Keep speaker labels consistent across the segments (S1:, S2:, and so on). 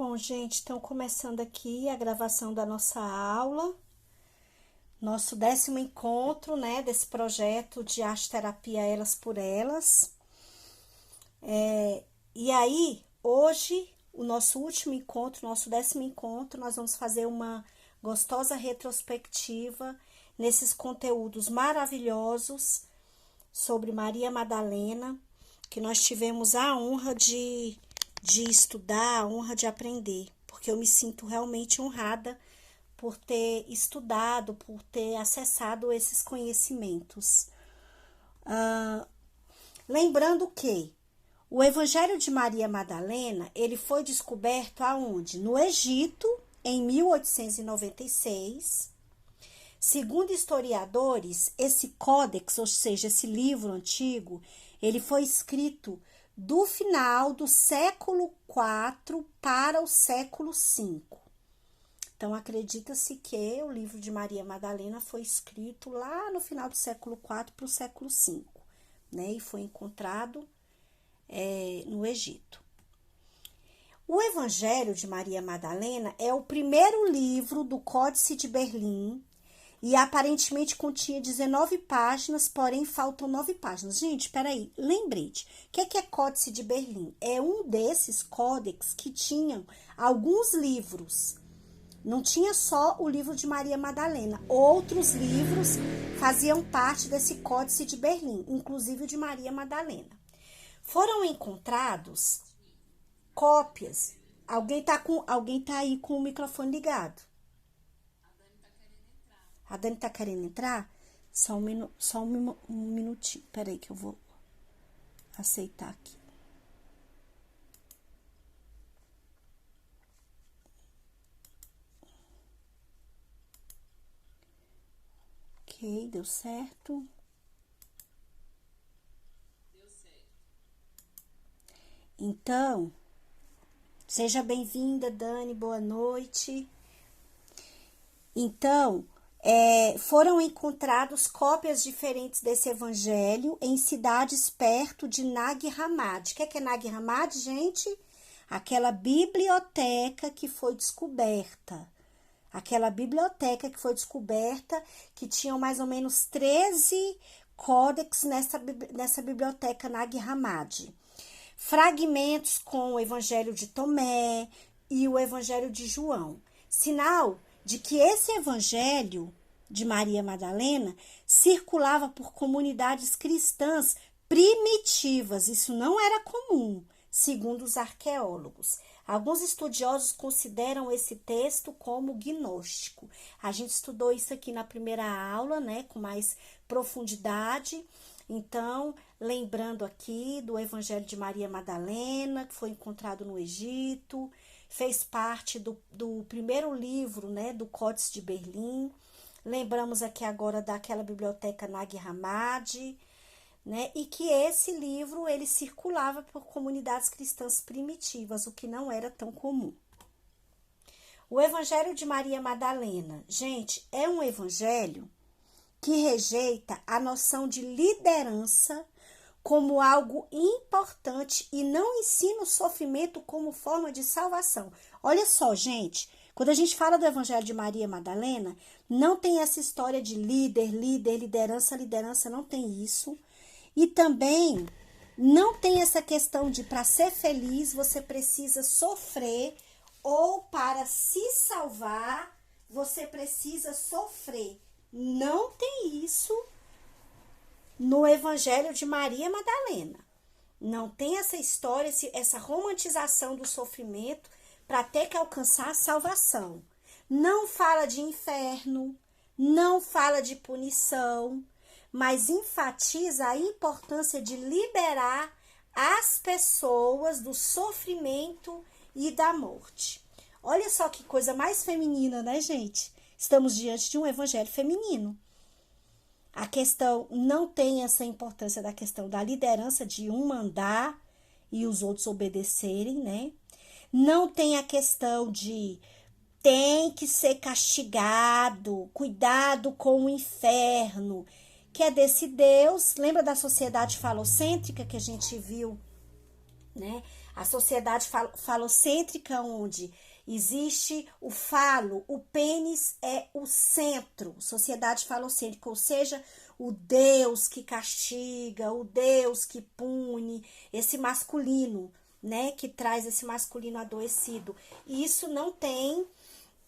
S1: Bom, gente, então começando aqui a gravação da nossa aula, nosso 10º encontro, né, desse projeto de arte terapia Elas por Elas. E aí, hoje, o nosso último encontro, nosso 10º encontro, nós vamos fazer uma gostosa retrospectiva nesses conteúdos maravilhosos sobre Maria Madalena, que nós tivemos a honra de estudar, a honra de aprender, porque eu me sinto realmente honrada por ter estudado, por ter acessado esses conhecimentos. Lembrando que o Evangelho de Maria Madalena, ele foi descoberto aonde? No Egito, em 1896. Segundo historiadores, esse códex, ou seja, esse livro antigo, ele foi escrito do final do século IV para o século V. Então, acredita-se que o livro de Maria Madalena foi escrito lá no final do século IV para o século V, né? E foi encontrado no Egito. O Evangelho de Maria Madalena é o primeiro livro do Códice de Berlim e aparentemente continha 19 páginas, porém faltam 9 páginas. Gente, peraí, lembrete, o que é Códice de Berlim? É um desses códex que tinham alguns livros. Não tinha só o livro de Maria Madalena. Outros livros faziam parte desse Códice de Berlim, inclusive o de Maria Madalena. Foram encontrados cópias. Alguém tá aí com o microfone ligado? A Dani tá querendo entrar? Só um minutinho. Peraí que eu vou aceitar aqui. Ok, deu certo. Então, seja bem-vinda, Dani, boa noite. Então, foram encontrados cópias diferentes desse evangelho em cidades perto de Nag Hammadi. O que é Nag Hammadi, gente? Aquela biblioteca que foi descoberta. Que tinham mais ou menos 13 códex nessa biblioteca Nag Hammadi. Fragmentos com o evangelho de Tomé e o evangelho de João. Sinal de que esse evangelho de Maria Madalena circulava por comunidades cristãs primitivas. Isso não era comum, segundo os arqueólogos. Alguns estudiosos consideram esse texto como gnóstico. A gente estudou isso aqui na primeira aula, né, com mais profundidade. Então, lembrando aqui do Evangelho de Maria Madalena, que foi encontrado no Egito, fez parte do primeiro livro, né, do Códice de Berlim. Lembramos aqui agora daquela biblioteca Nag Hammadi, né, e que esse livro ele circulava por comunidades cristãs primitivas, o que não era tão comum. O Evangelho de Maria Madalena, gente, é um evangelho que rejeita a noção de liderança como algo importante e não ensina o sofrimento como forma de salvação. Olha só, gente, quando a gente fala do Evangelho de Maria Madalena, não tem essa história de liderança, não tem isso. E também não tem essa questão de para ser feliz você precisa sofrer ou para se salvar você precisa sofrer. Não tem isso no Evangelho de Maria Madalena. Não tem essa história, essa romantização do sofrimento para ter que alcançar a salvação. Não fala de inferno, não fala de punição, mas enfatiza a importância de liberar as pessoas do sofrimento e da morte. Olha só que coisa mais feminina, né, gente? Estamos diante de um evangelho feminino. A questão não tem essa importância da questão da liderança de um mandar e os outros obedecerem, né? Não tem a questão de tem que ser castigado, cuidado com o inferno, que é desse Deus. Lembra da sociedade falocêntrica que a gente viu, né? A sociedade falocêntrica, onde existe o falo, o pênis é o centro. Sociedade falocêntrica, ou seja, o Deus que castiga, o Deus que pune, esse masculino, né, que traz esse masculino adoecido. E isso não tem,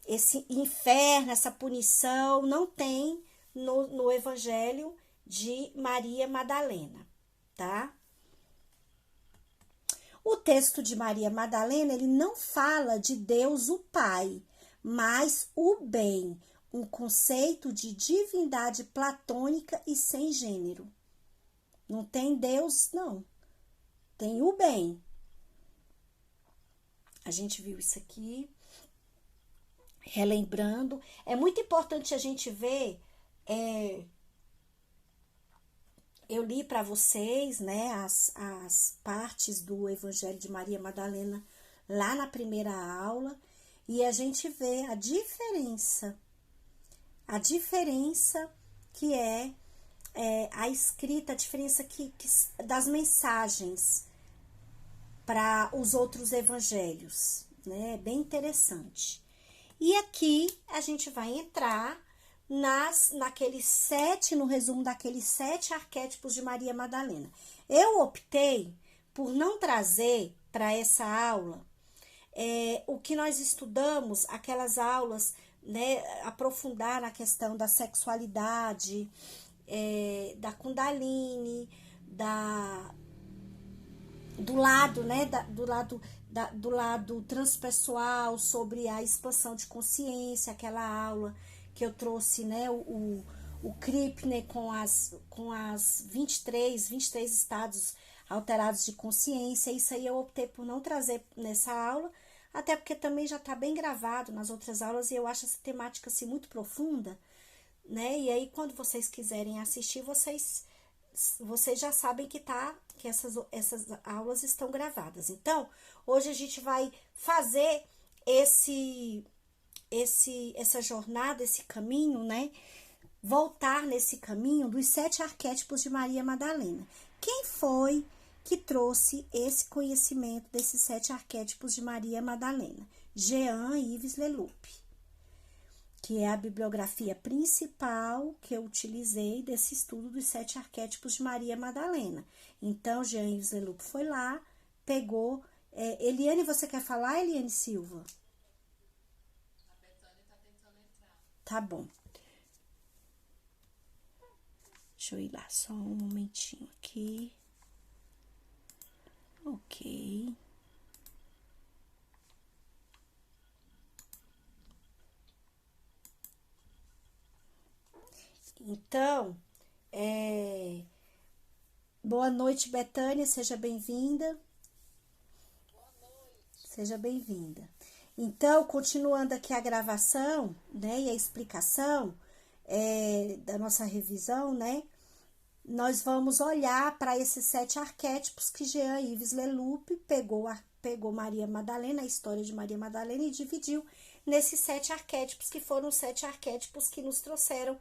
S1: esse inferno, essa punição, não tem no Evangelho de Maria Madalena, tá? O texto de Maria Madalena, ele não fala de Deus o Pai, mas o bem, um conceito de divindade platônica e sem gênero. Não tem Deus, não. Tem o bem. A gente viu isso aqui. Relembrando, é muito importante a gente ver, eu li para vocês, né, as partes do Evangelho de Maria Madalena lá na primeira aula, e a gente vê a diferença que é, a escrita, a diferença das mensagens para os outros evangelhos, né, é bem interessante. E aqui a gente vai entrar no resumo daqueles 7 arquétipos de Maria Madalena. Eu optei por não trazer para essa aula o que nós estudamos, aquelas aulas, né, aprofundar na questão da sexualidade, da Kundalini, do lado, né, do lado transpessoal, sobre a expansão de consciência, aquela aula que eu trouxe, né, o Krippner com as 23 estados alterados de consciência. Isso aí eu optei por não trazer nessa aula, até porque também já está bem gravado nas outras aulas, e eu acho essa temática assim muito profunda, né, e aí quando vocês quiserem assistir, vocês já sabem que essas aulas estão gravadas. Então, hoje a gente vai fazer essa jornada, esse caminho, né? Voltar nesse caminho dos 7 arquétipos de Maria Madalena. Quem foi que trouxe esse conhecimento desses 7 arquétipos de Maria Madalena? Jean-Yves Leloup, que é a bibliografia principal que eu utilizei desse estudo dos 7 arquétipos de Maria Madalena. Então, Jean-Yves Leloup foi lá, pegou... Eliane, você quer falar, Eliane Silva?
S2: A Betânia tá tentando entrar.
S1: Tá bom. Deixa eu ir lá, só um momentinho aqui. Ok. Então, boa noite, Betânia, seja bem-vinda.
S2: Boa noite.
S1: Seja bem-vinda. Então, continuando aqui a gravação, né, e a explicação da nossa revisão, né, nós vamos olhar para esses 7 arquétipos que Jean-Yves Leloup pegou Maria Madalena, a história de Maria Madalena, e dividiu nesses 7 arquétipos, que foram os 7 arquétipos que nos trouxeram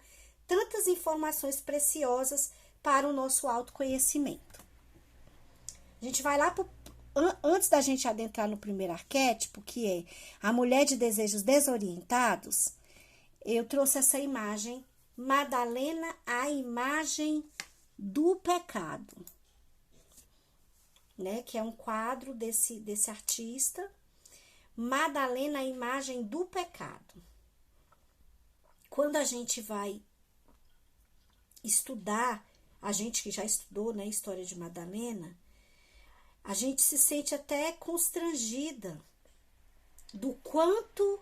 S1: tantas informações preciosas para o nosso autoconhecimento. A gente vai lá antes da gente adentrar no primeiro arquétipo, que é a mulher de desejos desorientados, eu trouxe essa imagem, Madalena, a imagem do pecado, né? Que é um quadro desse artista. Madalena, a imagem do pecado. Quando a gente vai estudar, a gente que já estudou, né, a história de Madalena, a gente se sente até constrangida do quanto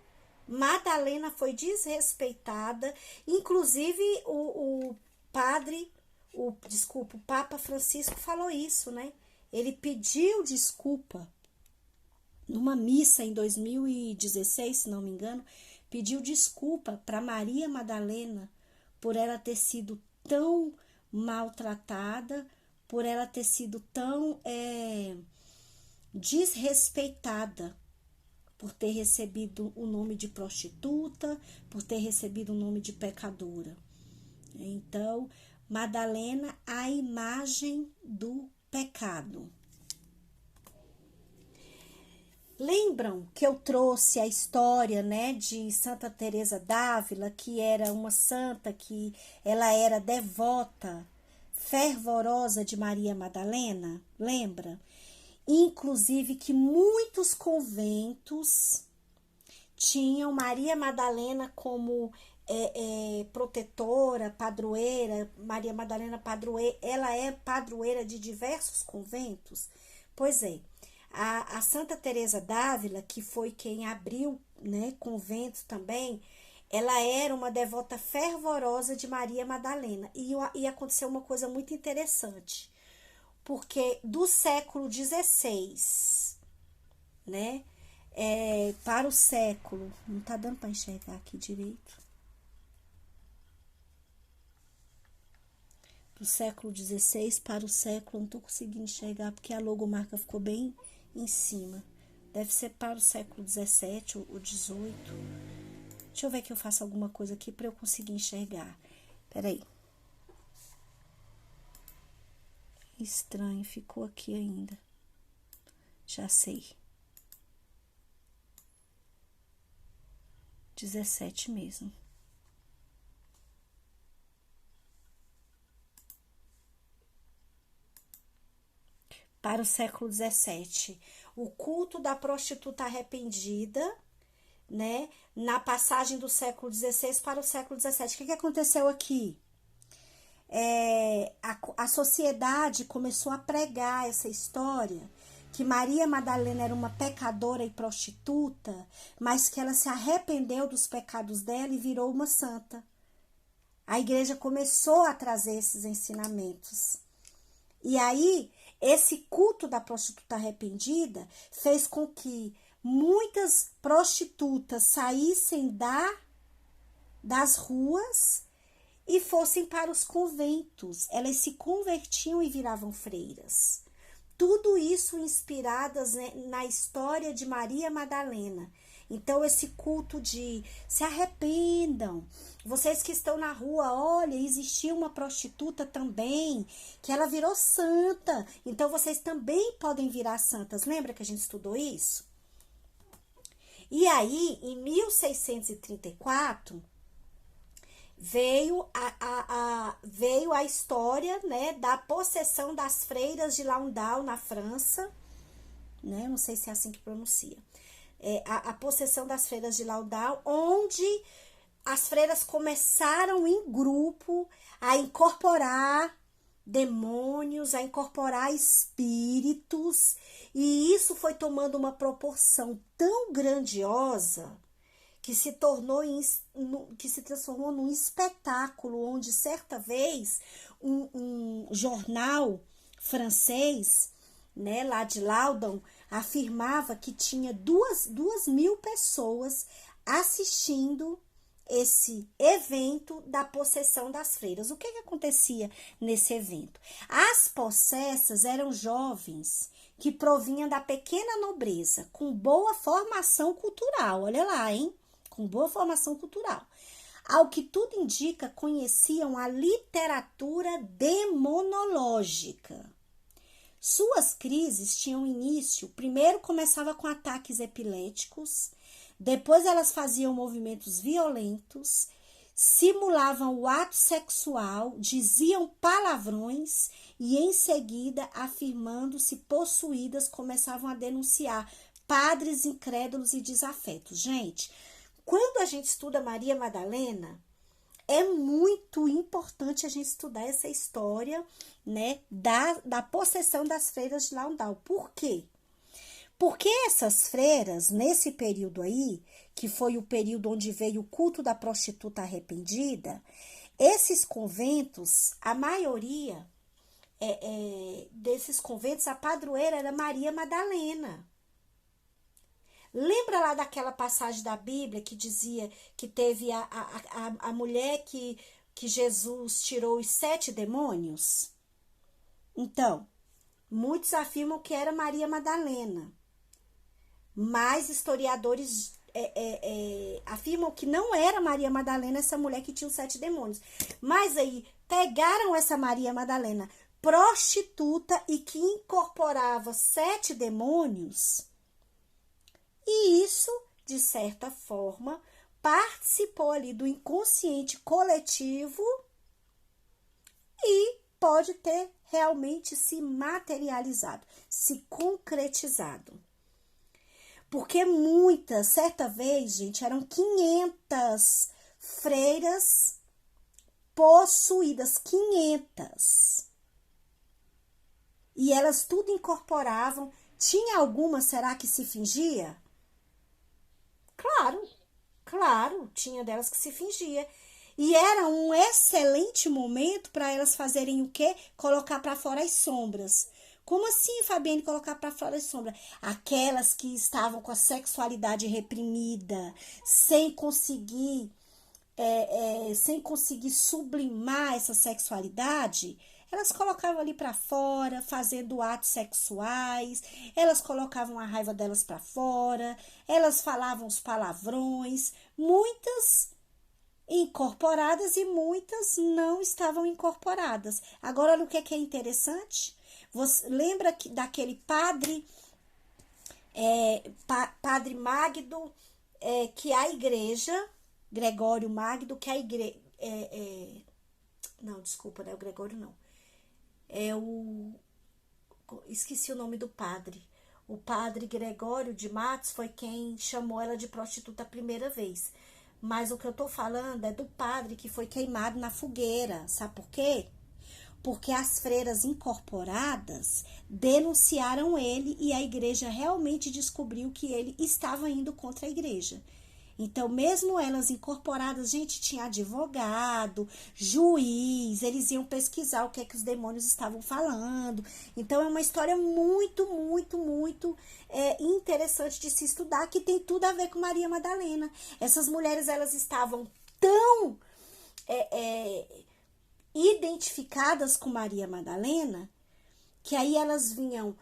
S1: Madalena foi desrespeitada. Inclusive o Papa Francisco falou isso, né? Ele pediu desculpa numa missa em 2016, se não me engano, pediu desculpa para Maria Madalena por ela ter sido tão maltratada, por ela ter sido tão desrespeitada, por ter recebido o nome de prostituta, por ter recebido o nome de pecadora. Então, Madalena, a imagem do pecado. Lembram que eu trouxe a história, né, de Santa Teresa d'Ávila, que era uma santa que ela era devota, fervorosa de Maria Madalena? Lembra? Inclusive que muitos conventos tinham Maria Madalena como protetora, padroeira. Maria Madalena padroeira, ela é padroeira de diversos conventos. Pois é, a Santa Teresa d'Ávila, que foi quem abriu, né, conventos também, ela era uma devota fervorosa de Maria Madalena. E aconteceu uma coisa muito interessante, porque do século XVI, né, para o século, não tá dando para enxergar aqui direito, do século XVI para o século, não tô conseguindo enxergar porque a logomarca ficou bem em cima, deve ser para o século XVII ou XVIII. Deixa eu ver que eu faço alguma coisa aqui para eu conseguir enxergar. Peraí. Estranho, ficou aqui ainda. Já sei. 17 mesmo. Para o século XVII. O culto da prostituta arrependida, né? Na passagem do século XVI para o século XVII. O que aconteceu aqui? A sociedade começou a pregar essa história, que Maria Madalena era uma pecadora e prostituta, mas que ela se arrependeu dos pecados dela e virou uma santa. A igreja começou a trazer esses ensinamentos. E aí, esse culto da prostituta arrependida fez com que muitas prostitutas saíssem das ruas e fossem para os conventos. Elas se convertiam e viravam freiras. Tudo isso inspiradas, né, na história de Maria Madalena. Então, esse culto de se arrependam. Vocês que estão na rua, olha, existia uma prostituta também, que ela virou santa. Então, vocês também podem virar santas. Lembra que a gente estudou isso? E aí, em 1634, veio a história, né, da possessão das freiras de Landau na França, né, não sei se é assim que pronuncia, a possessão das freiras de Landau, onde as freiras começaram em grupo a incorporar demônios, a incorporar espíritos, e isso foi tomando uma proporção tão grandiosa que se transformou num espetáculo, onde certa vez um jornal francês, né, lá de Laudon, afirmava que tinha 2.000 pessoas assistindo esse evento da possessão das freiras. O que acontecia nesse evento? As possessas eram jovens que provinham da pequena nobreza, com boa formação cultural, olha lá, hein? Com boa formação cultural. Ao que tudo indica, conheciam a literatura demonológica. Suas crises tinham início, primeiro começava com ataques epiléticos, depois elas faziam movimentos violentos, simulavam o ato sexual, diziam palavrões e em seguida, afirmando-se possuídas, começavam a denunciar padres incrédulos e desafetos. Gente, quando a gente estuda Maria Madalena, é muito importante a gente estudar essa história, né, da possessão das freiras de Landau. Por quê? Porque essas freiras, nesse período aí, que foi o período onde veio o culto da prostituta arrependida, esses conventos, a maioria desses conventos, a padroeira era Maria Madalena. Lembra lá daquela passagem da Bíblia que dizia que teve a mulher que Jesus tirou os 7 demônios? Então, muitos afirmam que era Maria Madalena, mas historiadores afirmam que não era Maria Madalena essa mulher que tinha os 7 demônios. Mas aí pegaram essa Maria Madalena, prostituta e que incorporava 7 demônios, E isso, de certa forma, participou ali do inconsciente coletivo e pode ter realmente se materializado, se concretizado. Porque certa vez, gente, eram 500 freiras possuídas, 500. E elas tudo incorporavam. Tinha alguma, será que se fingia? Claro, claro, tinha delas que se fingia. E era um excelente momento para elas fazerem o quê? Colocar para fora as sombras. Como assim, Fabiane, colocar para fora as sombras? Aquelas que estavam com a sexualidade reprimida, sem conseguir sublimar essa sexualidade, elas colocavam ali para fora, fazendo atos sexuais, elas colocavam a raiva delas para fora, elas falavam os palavrões, muitas incorporadas e muitas não estavam incorporadas. Agora, olha o que é interessante. Você lembra daquele padre, Padre Magno, que a igreja, Gregório Magno, que a igreja. Não, desculpa, não é o Gregório, não. Esqueci o nome do padre. O padre Gregório de Matos foi quem chamou ela de prostituta a primeira vez. Mas o que eu tô falando é do padre que foi queimado na fogueira. Sabe por quê? Porque as freiras incorporadas denunciaram ele e a igreja realmente descobriu que ele estava indo contra a igreja. Então, mesmo elas incorporadas, gente, tinha advogado, juiz, eles iam pesquisar o que é que os demônios estavam falando. Então, é uma história muito, muito, muito interessante de se estudar, que tem tudo a ver com Maria Madalena. Essas mulheres, elas estavam tão identificadas com Maria Madalena, que aí elas vinham,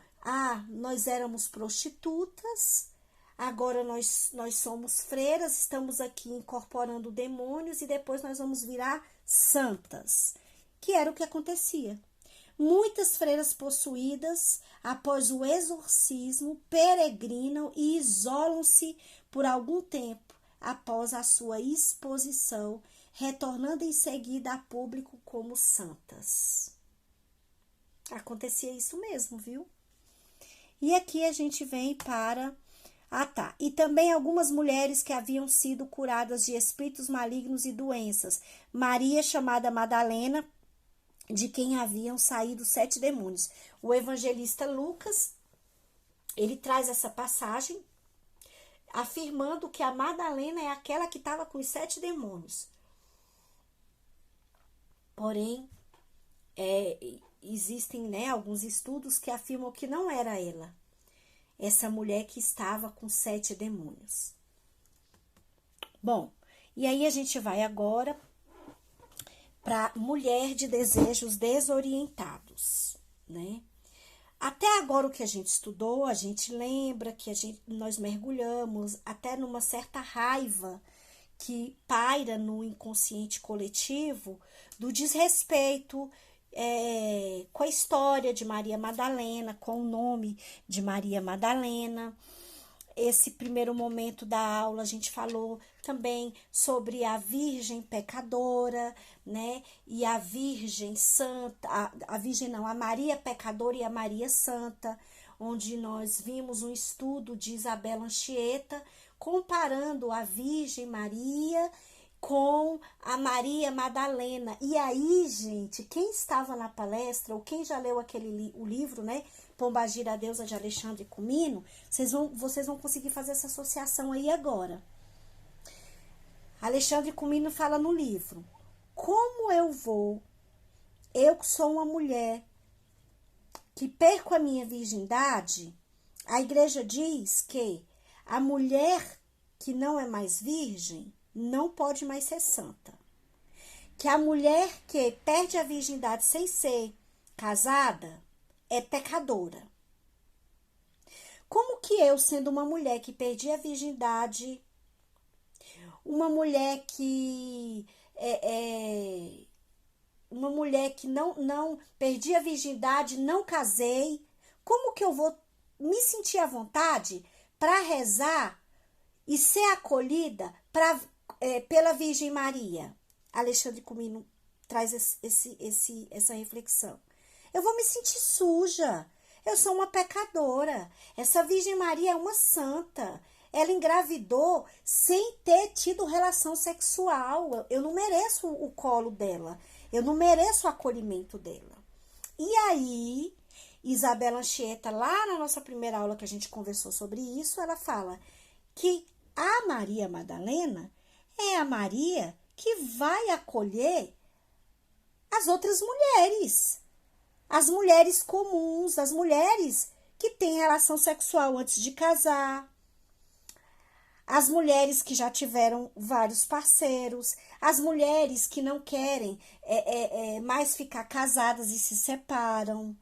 S1: nós éramos prostitutas, agora nós somos freiras, estamos aqui incorporando demônios e depois nós vamos virar santas, que era o que acontecia. Muitas freiras possuídas, após o exorcismo, peregrinam e isolam-se por algum tempo após a sua exposição, retornando em seguida a público como santas. Acontecia isso mesmo, viu? E aqui a gente vem para... E também algumas mulheres que haviam sido curadas de espíritos malignos e doenças. Maria, chamada Madalena, de quem haviam saído 7 demônios. O evangelista Lucas, ele traz essa passagem, afirmando que a Madalena é aquela que estava com os 7 demônios. Porém, existem alguns estudos que afirmam que não era ela, essa mulher que estava com 7 demônios. Bom, e aí a gente vai agora para mulher de desejos desorientados, né? Até agora o que a gente estudou, a gente lembra que nós mergulhamos até numa certa raiva que paira no inconsciente coletivo do desrespeito com a história de Maria Madalena, com o nome de Maria Madalena. Esse primeiro momento da aula a gente falou também sobre a Virgem pecadora, né? E a Virgem Santa, a Maria pecadora e a Maria Santa, onde nós vimos um estudo de Isabel Anchieta comparando a Virgem Maria com a Maria Madalena. E aí, gente, quem estava na palestra, ou quem já leu o livro, né, Pombagira, a Deusa de Alexandre Comino, vocês vão conseguir fazer essa associação aí agora. Alexandre Comino fala no livro: como eu que sou uma mulher que perco a minha virgindade, a igreja diz que a mulher que não é mais virgem não pode mais ser santa. Que a mulher que perde a virgindade sem ser casada é pecadora. Como que eu, sendo uma mulher que perdi a virgindade, uma mulher que não perdi a virgindade, não casei, como que eu vou me sentir à vontade para rezar e ser acolhida pela Virgem Maria? Alexandre Comino traz essa reflexão. Eu vou me sentir suja. Eu sou uma pecadora. Essa Virgem Maria é uma santa. Ela engravidou sem ter tido relação sexual. Eu não mereço o colo dela. Eu não mereço o acolhimento dela. E aí, Isabela Anchieta, lá na nossa primeira aula que a gente conversou sobre isso, ela fala que a Maria Madalena é a Maria que vai acolher as outras mulheres. As mulheres comuns, as mulheres que têm relação sexual antes de casar, as mulheres que já tiveram vários parceiros, as mulheres que não querem mais ficar casadas e se separam.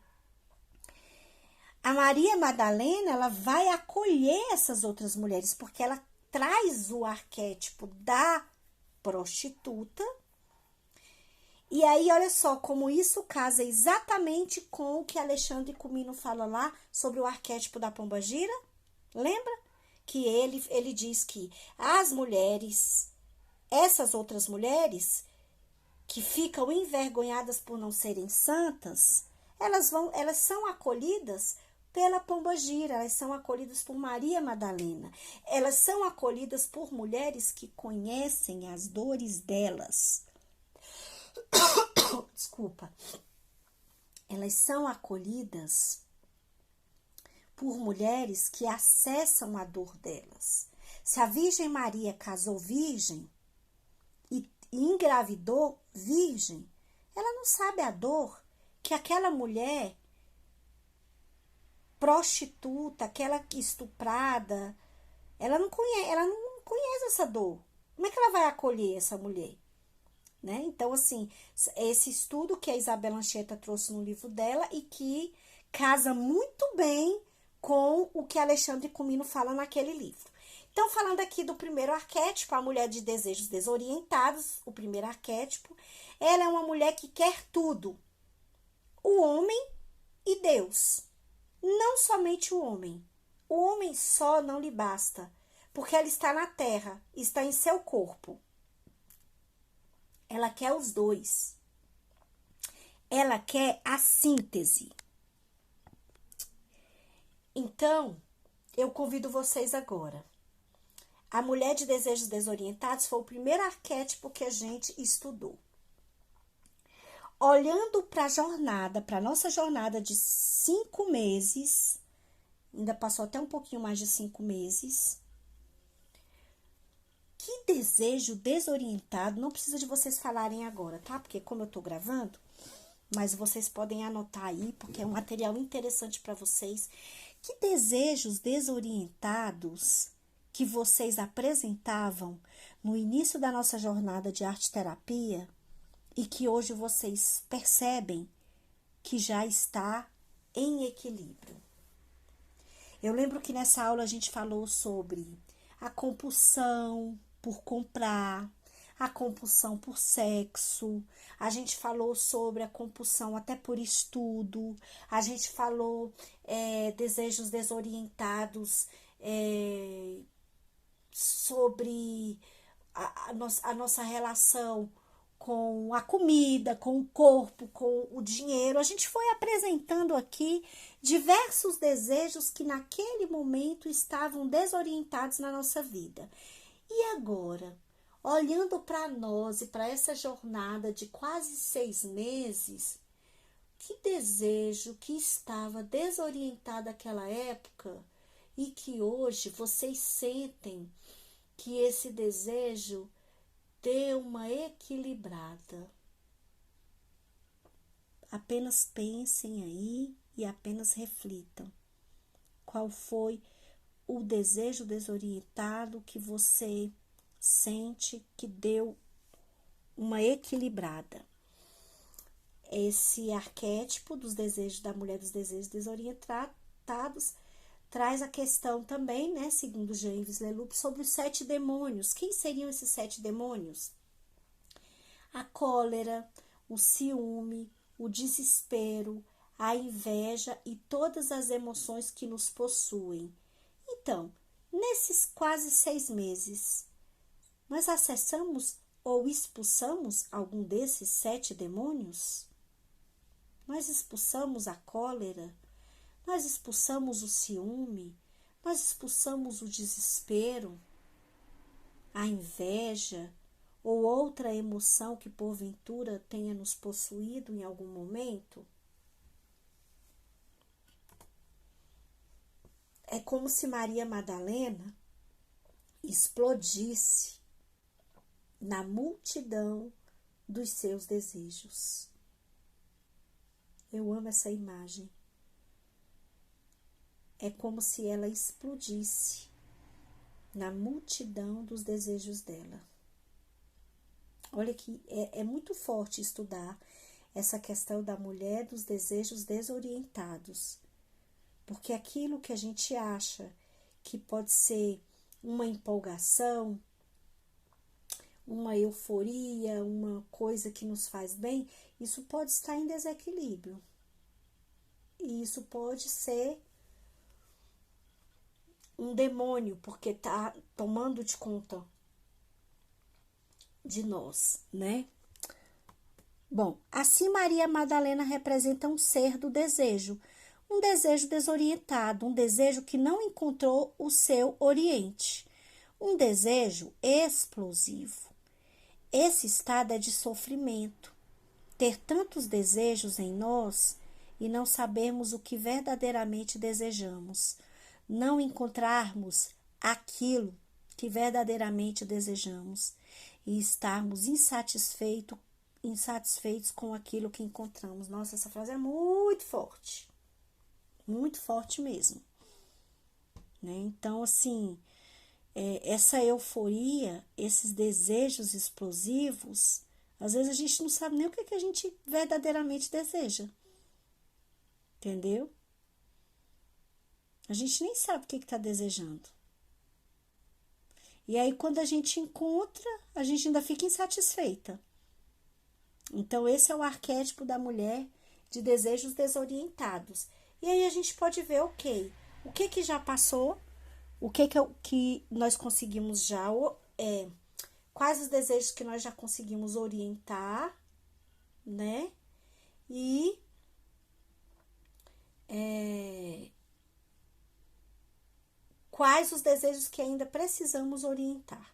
S1: A Maria Madalena, ela vai acolher essas outras mulheres, porque ela traz o arquétipo da prostituta. E aí, olha só como isso casa exatamente com o que Alexandre Comino fala lá sobre o arquétipo da pombagira. Lembra? Que ele diz que as mulheres, essas outras mulheres, que ficam envergonhadas por não serem santas, elas são acolhidas pela pombagira, elas são acolhidas por Maria Madalena, elas são acolhidas por mulheres que conhecem as dores delas. Desculpa. Elas são acolhidas por mulheres que acessam a dor delas. Se a Virgem Maria casou virgem e engravidou virgem, ela não sabe a dor que aquela mulher prostituta, aquela estuprada, ela não conhece essa dor. Como é que ela vai acolher essa mulher? Né? Então, assim, esse estudo que a Isabela Anchieta trouxe no livro dela e que casa muito bem com o que Alexandre Comino fala naquele livro. Então, falando aqui do primeiro arquétipo, a mulher de desejos desorientados, o primeiro arquétipo, ela é uma mulher que quer tudo, o homem e Deus. Não somente o homem só não lhe basta, porque ela está na terra, está em seu corpo. Ela quer os dois. Ela quer a síntese. Então, eu convido vocês agora. A mulher de desejos desorientados foi o primeiro arquétipo que a gente estudou. Olhando para a jornada, para a nossa jornada de 5 meses, ainda passou até um pouquinho mais de 5 meses, que desejo desorientado, não precisa de vocês falarem agora, tá? Porque como eu tô gravando, mas vocês podem anotar aí, porque é um material interessante para vocês. Que desejos desorientados que vocês apresentavam no início da nossa jornada de arte-terapia e que hoje vocês percebem que já está em equilíbrio. Eu lembro que nessa aula a gente falou sobre a compulsão por comprar, a compulsão por sexo, a gente falou sobre a compulsão até por estudo, a gente falou desejos desorientados, sobre a nossa relação com a comida, com o corpo, com o dinheiro. A gente foi apresentando aqui diversos desejos que naquele momento estavam desorientados na nossa vida. E agora, olhando para nós e para essa jornada de quase 6 meses, que desejo que estava desorientado naquela época e que hoje vocês sentem que esse desejo deu uma equilibrada. Apenas pensem aí e apenas reflitam. Qual foi o desejo desorientado que você sente que deu uma equilibrada? Esse arquétipo dos desejos da mulher dos desejos desorientados traz a questão também, né, segundo Jean-Yves Leloup, sobre os 7 demônios. Quem seriam esses 7 demônios? A cólera, o ciúme, o desespero, a inveja e todas as emoções que nos possuem. Então, Nesses quase 6 meses, nós acessamos ou expulsamos algum desses 7 demônios? Nós expulsamos a cólera, nós expulsamos o ciúme, nós expulsamos o desespero, a inveja ou outra emoção que porventura tenha nos possuído em algum momento? É como se Maria Madalena explodisse na multidão dos seus desejos. Eu amo essa imagem. É como se ela explodisse na multidão dos desejos dela. Olha que é muito forte estudar essa questão da mulher dos desejos desorientados. Porque aquilo que a gente acha que pode ser uma empolgação, uma euforia, uma coisa que nos faz bem, isso pode estar em desequilíbrio. E isso pode ser um demônio, porque está tomando de conta de nós, né? Bom, assim Maria Madalena representa um ser do desejo, um desejo desorientado, um desejo que não encontrou o seu oriente, um desejo explosivo. Esse estado é de sofrimento. Ter tantos desejos em nós e não sabermos o que verdadeiramente desejamos, não encontrarmos aquilo que verdadeiramente desejamos e estarmos insatisfeitos com aquilo que encontramos. Nossa, essa frase é muito forte mesmo, né? Então, assim, essa euforia, esses desejos explosivos, às vezes a gente não sabe nem o que a gente verdadeiramente deseja, entendeu? A gente nem sabe o que está desejando. E aí, quando a gente encontra, a gente ainda fica insatisfeita. Então, esse é o arquétipo da mulher de desejos desorientados. E aí a gente pode ver, ok, o que já passou, o que nós conseguimos já, quais os desejos que nós já conseguimos orientar, né? E quais os desejos que ainda precisamos orientar.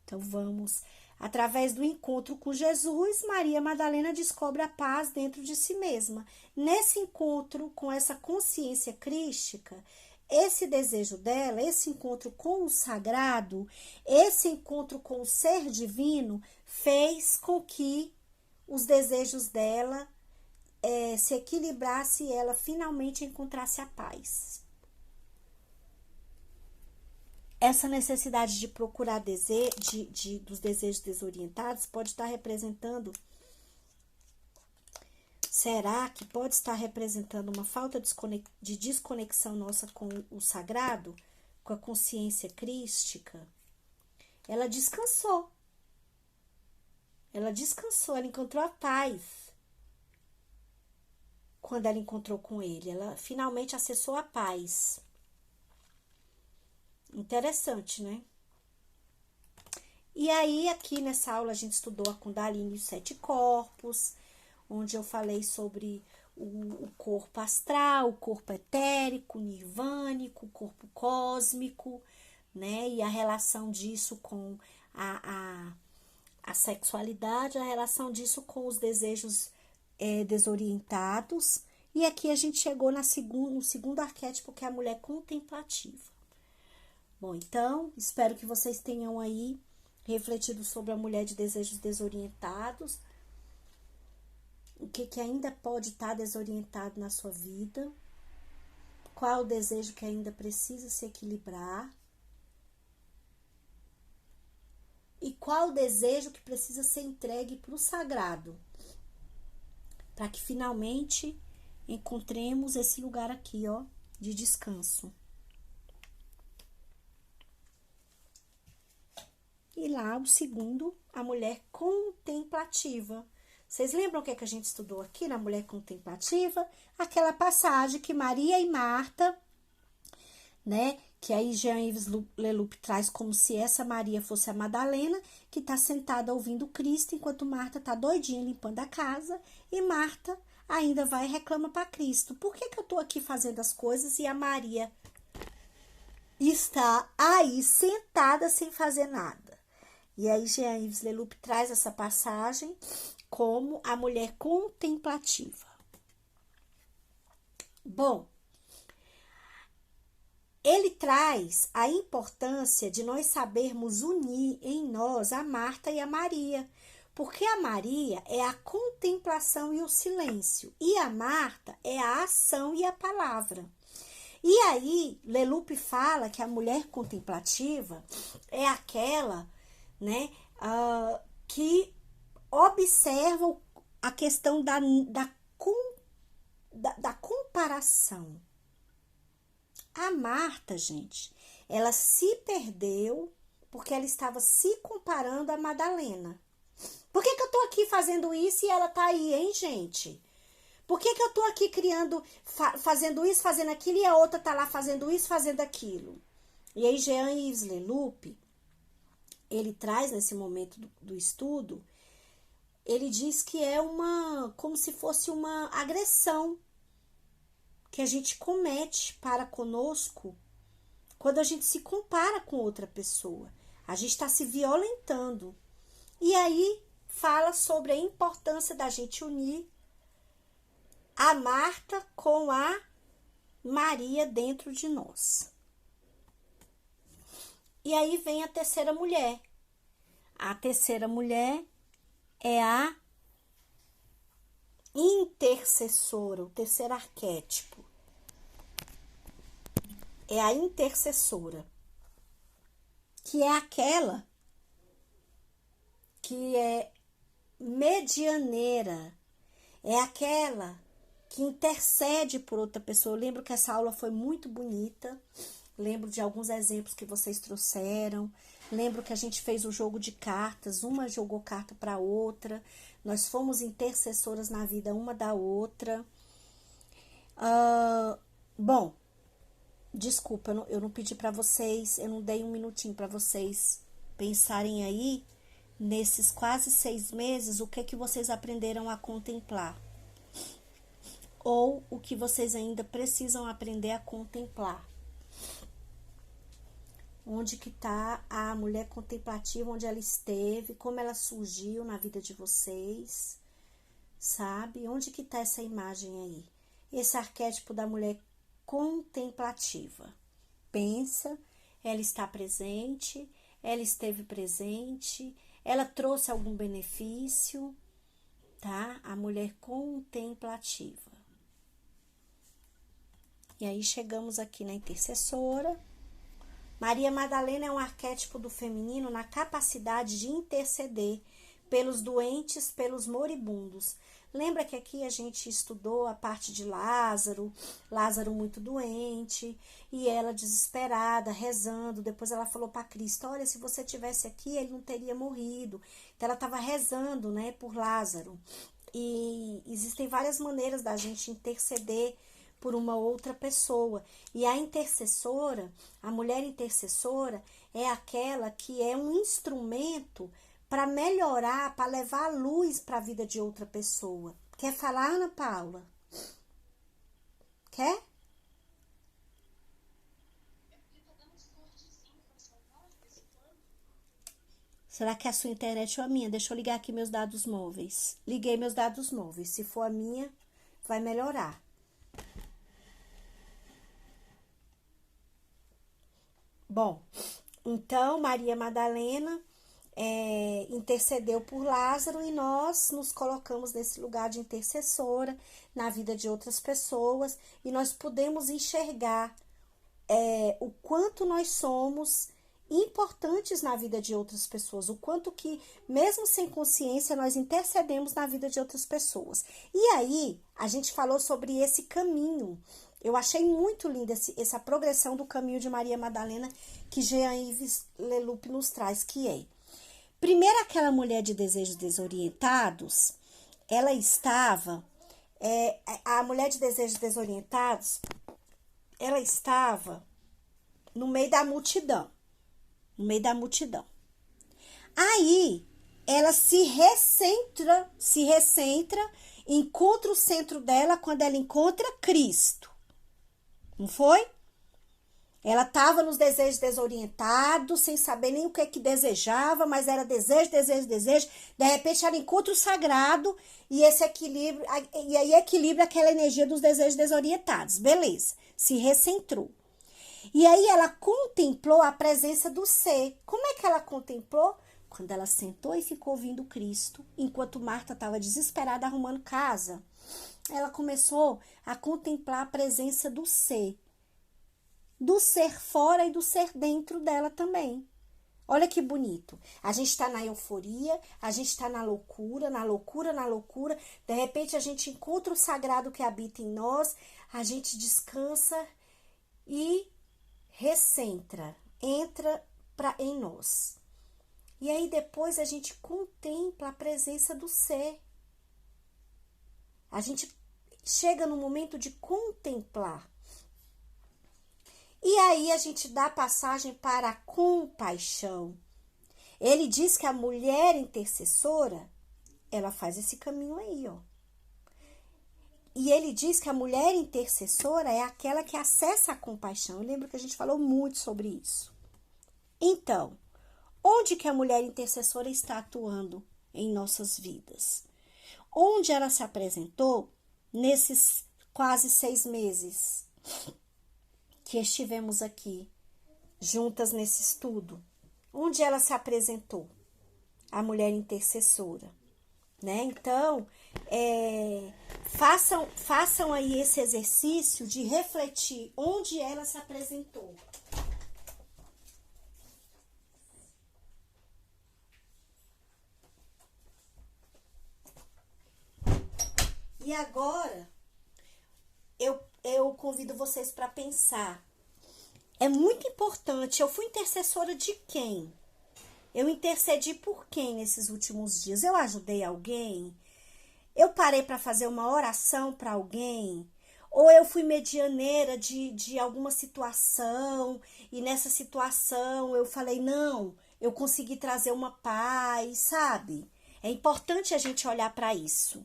S1: Então, vamos. Através do encontro com Jesus, Maria Madalena descobre a paz dentro de si mesma. Nesse encontro com essa consciência crística, esse desejo dela, esse encontro com o sagrado, esse encontro com o ser divino, fez com que os desejos dela se equilibrassem e ela finalmente encontrasse a paz. Essa necessidade de procurar dos desejos desorientados pode estar representando, será que pode estar representando uma falta de desconexão nossa com o sagrado, com a consciência crística? Ela descansou, ela encontrou a paz quando ela encontrou com ele, ela finalmente acessou a paz. Interessante, né? E aí, aqui nessa aula, a gente estudou a Kundalini e os 7 corpos, onde eu falei sobre o corpo astral, o corpo etérico, o nirvânico, o corpo cósmico, né? E a relação disso com a sexualidade, a relação disso com os desejos desorientados. E aqui a gente chegou no segundo arquétipo, que é a mulher contemplativa. Bom, então, espero que vocês tenham aí refletido sobre a mulher de desejos desorientados. O que ainda pode estar desorientado na sua vida. Qual o desejo que ainda precisa se equilibrar. E qual o desejo que precisa ser entregue para o sagrado. Para que finalmente encontremos esse lugar aqui, ó, de descanso. E lá, o segundo, a mulher contemplativa. Vocês lembram o que a gente estudou aqui na mulher contemplativa? Aquela passagem que Maria e Marta, né? Que aí Jean-Yves Leloup traz como se essa Maria fosse a Madalena, que está sentada ouvindo Cristo, enquanto Marta está doidinha limpando a casa, e Marta ainda vai e reclama para Cristo. Por que eu estou aqui fazendo as coisas e a Maria está aí sentada sem fazer nada? E aí Jean-Yves Leloup traz essa passagem como a mulher contemplativa. Bom, ele traz a importância de nós sabermos unir em nós a Marta e a Maria, porque a Maria é a contemplação e o silêncio, e a Marta é a ação e a palavra. E aí, Leloup fala que a mulher contemplativa é aquela, né, que observa a questão da comparação. A Marta, gente, ela se perdeu porque ela estava se comparando a Madalena. Por que eu tô aqui fazendo isso e ela tá aí, hein, gente? Por que eu tô aqui criando, fazendo isso, fazendo aquilo e a outra tá lá fazendo isso, fazendo aquilo? E aí Jean-Yves Leloup, ele traz nesse momento do estudo, ele diz que é como se fosse uma agressão que a gente comete para conosco quando a gente se compara com outra pessoa. A gente está se violentando. E aí fala sobre a importância da gente unir a Marta com a Maria dentro de nós. E aí vem a terceira mulher. A terceira mulher é a intercessora, o terceiro arquétipo. É a intercessora, que é aquela que é medianeira, é aquela que intercede por outra pessoa. Eu lembro que essa aula foi muito bonita, lembro de alguns exemplos que vocês trouxeram, lembro que a gente fez o jogo de cartas, uma jogou carta para outra, nós fomos intercessoras na vida uma da outra. Bom, desculpa, eu não pedi para vocês, eu não dei um minutinho para vocês pensarem aí, nesses quase 6 meses, o que vocês aprenderam a contemplar. Ou o que vocês ainda precisam aprender a contemplar. Onde que tá a mulher contemplativa, onde ela esteve, como ela surgiu na vida de vocês, sabe? Onde que tá essa imagem aí? Esse arquétipo da mulher contemplativa. Pensa, ela está presente, ela esteve presente, ela trouxe algum benefício, tá? A mulher contemplativa. E aí chegamos aqui na intercessora. Maria Madalena é um arquétipo do feminino na capacidade de interceder pelos doentes, pelos moribundos. Lembra que aqui a gente estudou a parte de Lázaro muito doente, e ela desesperada, rezando. Depois ela falou para Cristo: olha, se você tivesse aqui, ele não teria morrido. Então ela estava rezando, né, por Lázaro. E existem várias maneiras da gente interceder por uma outra pessoa. E a intercessora, a mulher intercessora, é aquela que é um instrumento para melhorar, para levar a luz para a vida de outra pessoa. Quer falar, Ana Paula? Quer? Será que é a sua internet ou a minha? Deixa eu ligar aqui meus dados móveis. Liguei meus dados móveis. Se for a minha, vai melhorar. Bom, então Maria Madalena intercedeu por Lázaro e nós nos colocamos nesse lugar de intercessora na vida de outras pessoas e nós podemos enxergar o quanto nós somos importantes na vida de outras pessoas, o quanto que, mesmo sem consciência, nós intercedemos na vida de outras pessoas. E aí, a gente falou sobre esse caminho. Eu achei muito linda essa progressão do caminho de Maria Madalena que Jean-Yves Leloup nos traz, que é: primeiro, aquela mulher de desejos desorientados, ela estava, a mulher de desejos desorientados, ela estava no meio da multidão. No meio da multidão. Aí, ela se recentra, encontra o centro dela quando ela encontra Cristo. Não foi? Ela estava nos desejos desorientados, sem saber nem o que desejava, mas era desejo, desejo, desejo. De repente, ela encontra o sagrado e esse equilíbrio, e aí equilibra aquela energia dos desejos desorientados. Beleza, se recentrou. E aí ela contemplou a presença do ser. Como é que ela contemplou? Quando ela sentou e ficou ouvindo Cristo, enquanto Marta estava desesperada arrumando casa, ela começou a contemplar a presença do ser fora e do ser dentro dela também. Olha que bonito. A gente está na euforia, a gente está na loucura, na loucura, na loucura. De repente a gente encontra o sagrado que habita em nós, a gente descansa e recentra, entra em nós. E aí depois a gente contempla a presença do ser. A gente chega no momento de contemplar. E aí a gente dá passagem para a compaixão. Ele diz que a mulher intercessora, ela faz esse caminho aí, ó. E ele diz que a mulher intercessora é aquela que acessa a compaixão. Eu lembro que a gente falou muito sobre isso. Então, onde que a mulher intercessora está atuando em nossas vidas? Onde ela se apresentou nesses quase 6 meses que estivemos aqui juntas nesse estudo? Onde ela se apresentou? A mulher intercessora, né? Então, façam aí esse exercício de refletir onde ela se apresentou. E agora, eu convido vocês para pensar. É muito importante. Eu fui intercessora de quem? Eu intercedi por quem nesses últimos dias? Eu ajudei alguém? Eu parei para fazer uma oração para alguém? Ou eu fui medianeira de alguma situação e nessa situação eu falei, não, eu consegui trazer uma paz, sabe? É importante a gente olhar para isso.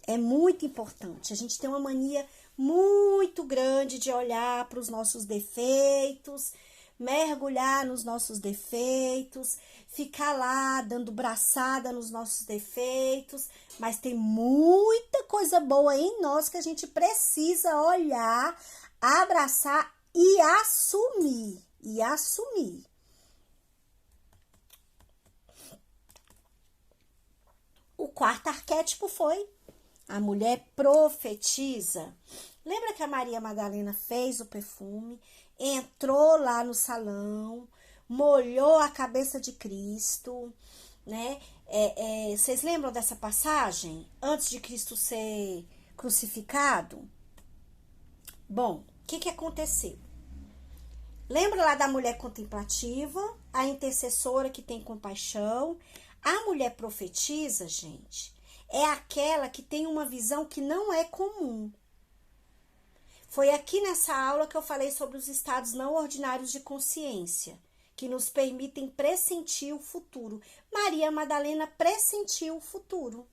S1: É muito importante. A gente tem uma mania muito grande de olhar para os nossos defeitos, mergulhar nos nossos defeitos, ficar lá dando braçada nos nossos defeitos, mas tem muita coisa boa em nós que a gente precisa olhar, abraçar e assumir. O quarto arquétipo foi a mulher profetiza. Lembra que a Maria Madalena fez o perfume, entrou lá no salão, molhou a cabeça de Cristo, né? Vocês lembram dessa passagem? Antes de Cristo ser crucificado? Bom, o que aconteceu? Lembra lá da mulher contemplativa, a intercessora que tem compaixão? A mulher profetiza, gente, é aquela que tem uma visão que não é comum. Foi aqui nessa aula que eu falei sobre os estados não ordinários de consciência, que nos permitem pressentir o futuro. Maria Madalena pressentiu o futuro.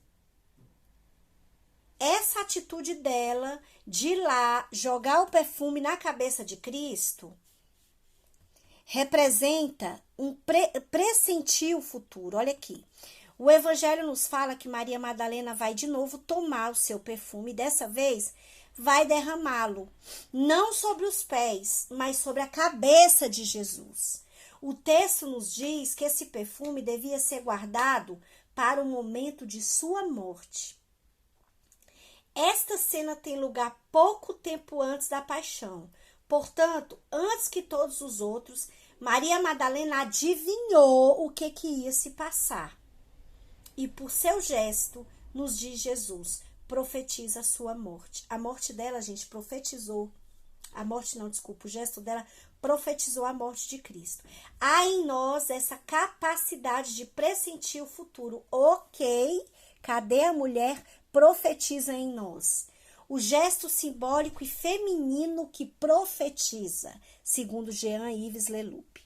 S1: Essa atitude dela de ir lá jogar o perfume na cabeça de Cristo representa pressentir o futuro. Olha aqui. O Evangelho nos fala que Maria Madalena vai de novo tomar o seu perfume e dessa vez vai derramá-lo, não sobre os pés, mas sobre a cabeça de Jesus. O texto nos diz que esse perfume devia ser guardado para o momento de sua morte. Esta cena tem lugar pouco tempo antes da paixão. Portanto, antes que todos os outros, Maria Madalena adivinhou o que ia se passar. E por seu gesto, nos diz Jesus, profetiza a sua morte. A morte dela, gente, profetizou. O gesto dela profetizou a morte de Cristo. Há em nós essa capacidade de pressentir o futuro. Ok, cadê a mulher? Profetiza em nós. o gesto simbólico e feminino que profetiza, segundo Jean-Yves Leloup.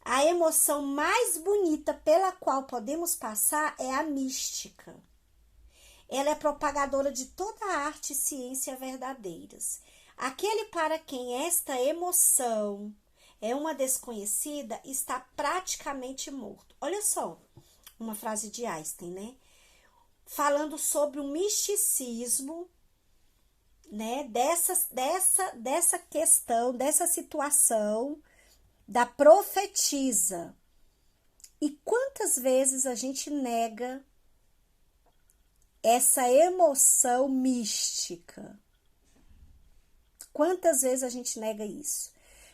S1: A emoção mais bonita pela qual podemos passar é a mística. Ela é propagadora de toda a arte e ciência verdadeiras. Aquele para quem esta emoção é uma desconhecida está praticamente morto. Olha só, uma frase de Einstein, né? Falando sobre o misticismo, né? Dessa questão, dessa situação da profetisa. E quantas vezes a gente nega essa emoção mística? Quantas vezes a gente nega isso?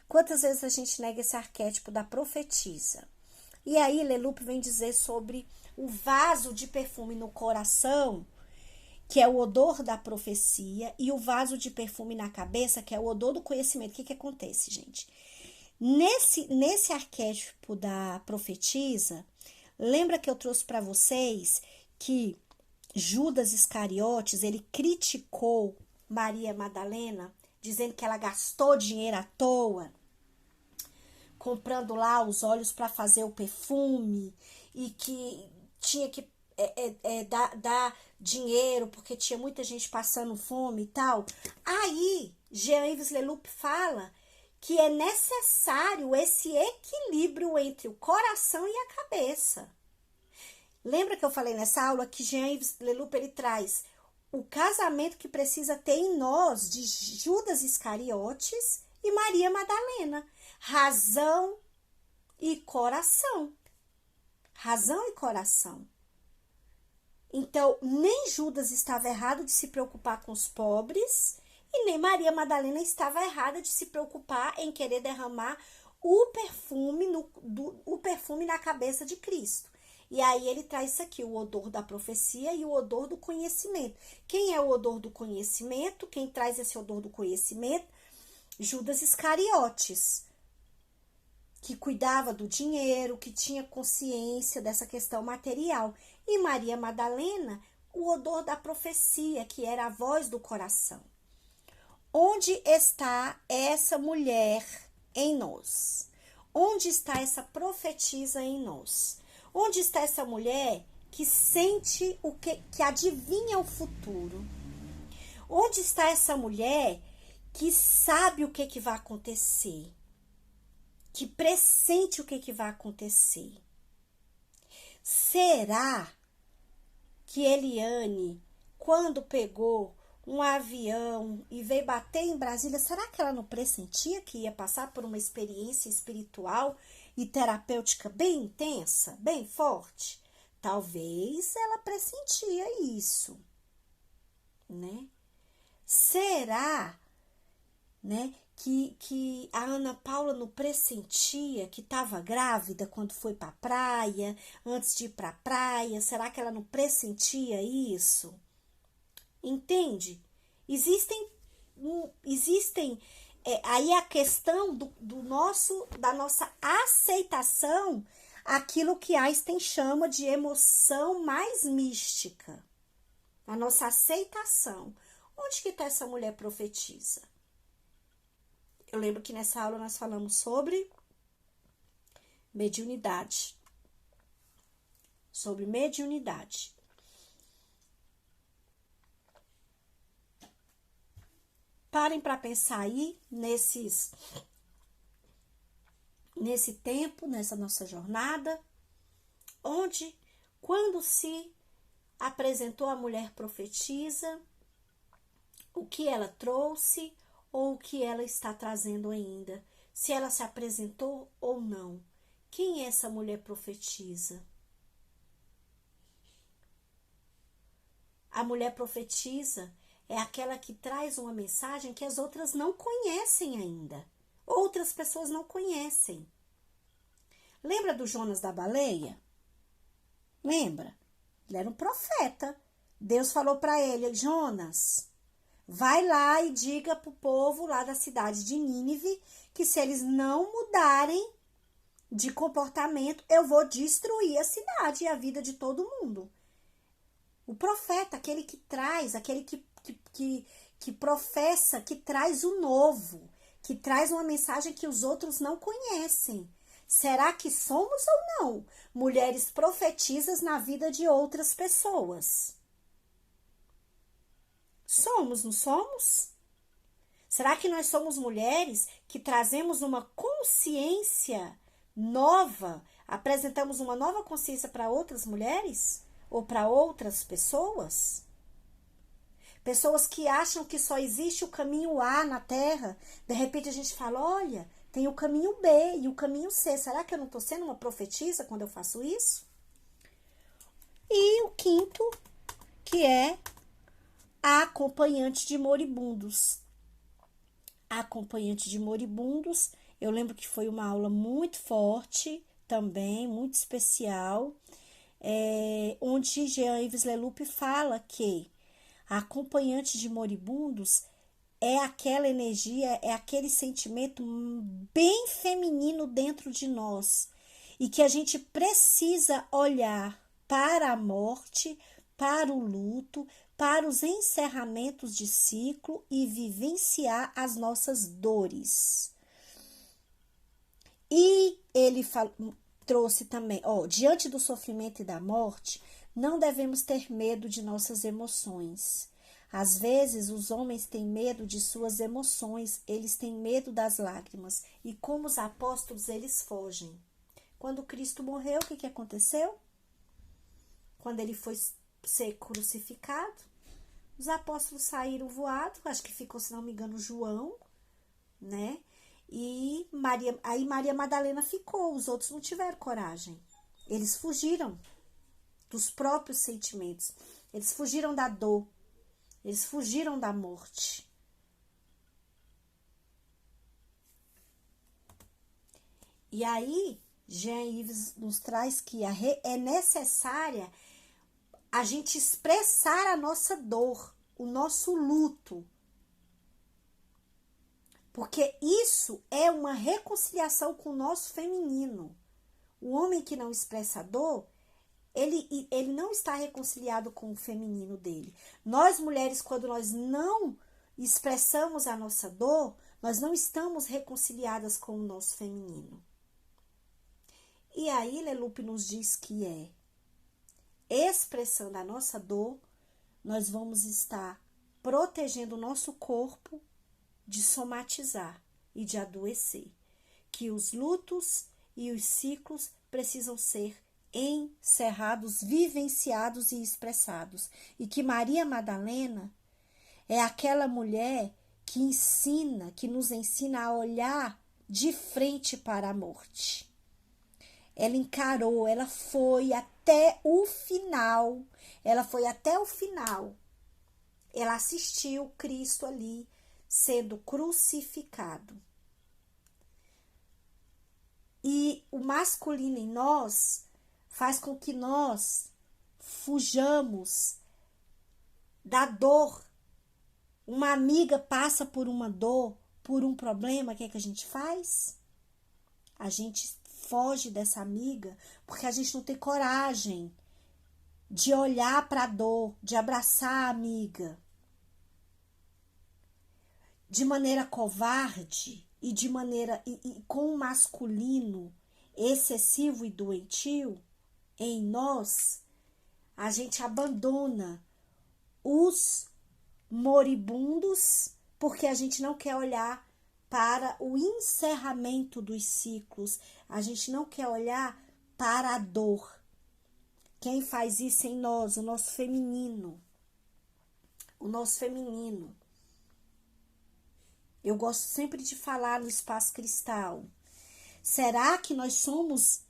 S1: Quantas vezes a gente nega esse arquétipo da profetisa? E aí Leloup vem dizer sobre o vaso de perfume no coração, que é o odor da profecia, e o vaso de perfume na cabeça, que é o odor do conhecimento. O que acontece, gente? Nesse arquétipo da profetisa, lembra que eu trouxe para vocês que Judas Iscariotes, ele criticou Maria Madalena, dizendo que ela gastou dinheiro à toa, comprando lá os óleos para fazer o perfume, e que tinha que dar dinheiro porque tinha muita gente passando fome e tal. Aí, Jean-Yves Leloup fala que é necessário esse equilíbrio entre o coração e a cabeça. Lembra que eu falei nessa aula que Jean-Yves Leloup ele traz o casamento que precisa ter em nós de Judas Iscariotes e Maria Madalena. Razão e coração. Razão e coração. Então, nem Judas estava errado de se preocupar com os pobres, e nem Maria Madalena estava errada de se preocupar em querer derramar o perfume na cabeça de Cristo. E aí ele traz isso aqui, o odor da profecia e o odor do conhecimento. Quem é o odor do conhecimento? Quem traz esse odor do conhecimento? Judas Iscariotes, que cuidava do dinheiro, que tinha consciência dessa questão material. E Maria Madalena, o odor da profecia, que era a voz do coração. Onde está essa mulher em nós? Onde está essa profetisa em nós? Onde está essa mulher que sente que adivinha o futuro? Onde está essa mulher que sabe o que vai acontecer? Que pressente o que vai acontecer? Será que Eliane, quando pegou um avião e veio bater em Brasília, será que ela não pressentia que ia passar por uma experiência espiritual e terapêutica bem intensa, bem forte? Talvez ela pressentia isso, né? Será, né, que a Ana Paula não pressentia que estava grávida quando foi para a praia, antes de ir para a praia? Será que ela não pressentia isso? Entende? Existem aí a questão da nossa aceitação, aquilo que Einstein chama de emoção mais mística. A nossa aceitação. Onde que está essa mulher profetisa? Eu lembro que nessa aula nós falamos sobre mediunidade. Sobre mediunidade. Parem para pensar aí nesse tempo, nessa nossa jornada, quando se apresentou a mulher profetisa, o que ela trouxe ou o que ela está trazendo ainda, se ela se apresentou ou não. Quem é essa mulher profetisa? A mulher profetisa é aquela que traz uma mensagem que as outras não conhecem ainda. Outras pessoas não conhecem. Lembra do Jonas da baleia? Lembra? Ele era um profeta. Deus falou para ele: Jonas, vai lá e diga para o povo lá da cidade de Nínive que se eles não mudarem de comportamento, eu vou destruir a cidade e a vida de todo mundo. O profeta, aquele que traz, aquele que que professa, que traz o novo, que traz uma mensagem que os outros não conhecem. Será que somos ou não mulheres profetizas na vida de outras pessoas? Somos, não somos? Será que nós somos mulheres que trazemos uma consciência nova, apresentamos uma nova consciência para outras mulheres ou para outras pessoas? Pessoas que acham que só existe o caminho A na Terra, de repente a gente fala, olha, tem o caminho B e o caminho C. Será que eu não estou sendo uma profetisa quando eu faço isso? E o quinto, que é a acompanhante de moribundos. A acompanhante de moribundos, eu lembro que foi uma aula muito forte também, muito especial, onde Jean-Yves Leloup fala que a acompanhante de moribundos é aquela energia, é aquele sentimento bem feminino dentro de nós e que a gente precisa olhar para a morte, para o luto, para os encerramentos de ciclo e vivenciar as nossas dores. E ele trouxe também, diante do sofrimento e da morte, não devemos ter medo de nossas emoções. Às vezes, os homens têm medo de suas emoções, eles têm medo das lágrimas. E como os apóstolos, eles fogem. Quando Cristo morreu, o que aconteceu? Quando ele foi ser crucificado, os apóstolos saíram voados, acho que ficou, se não me engano, João, né? E Maria Madalena ficou, os outros não tiveram coragem. Eles fugiram dos próprios sentimentos, eles fugiram da dor, eles fugiram da morte. E aí, Jean-Yves nos traz que é necessária a gente expressar a nossa dor, o nosso luto. Porque isso é uma reconciliação com o nosso feminino. O homem que não expressa a dor, ele não está reconciliado com o feminino dele. Nós, mulheres, quando nós não expressamos a nossa dor, nós não estamos reconciliadas com o nosso feminino. E aí, Leloup nos diz que expressando a nossa dor, nós vamos estar protegendo o nosso corpo de somatizar e de adoecer. Que os lutos e os ciclos precisam ser encerrados, vivenciados e expressados. E que Maria Madalena é aquela mulher que nos ensina a olhar de frente para a morte. Ela encarou, ela foi até o final. Ela assistiu Cristo ali sendo crucificado. E o masculino em nós faz com que nós fujamos da dor. Uma amiga passa por uma dor, por um problema, o que é que a gente faz? A gente foge dessa amiga porque a gente não tem coragem de olhar para a dor, de abraçar a amiga. De maneira covarde e de maneira e com o masculino excessivo e doentio em nós, a gente abandona os moribundos porque a gente não quer olhar para o encerramento dos ciclos, a gente não quer olhar para a dor. Quem faz isso em nós? O nosso feminino. O nosso feminino. Eu gosto sempre de falar no Espaço Cristal. Será que nós somos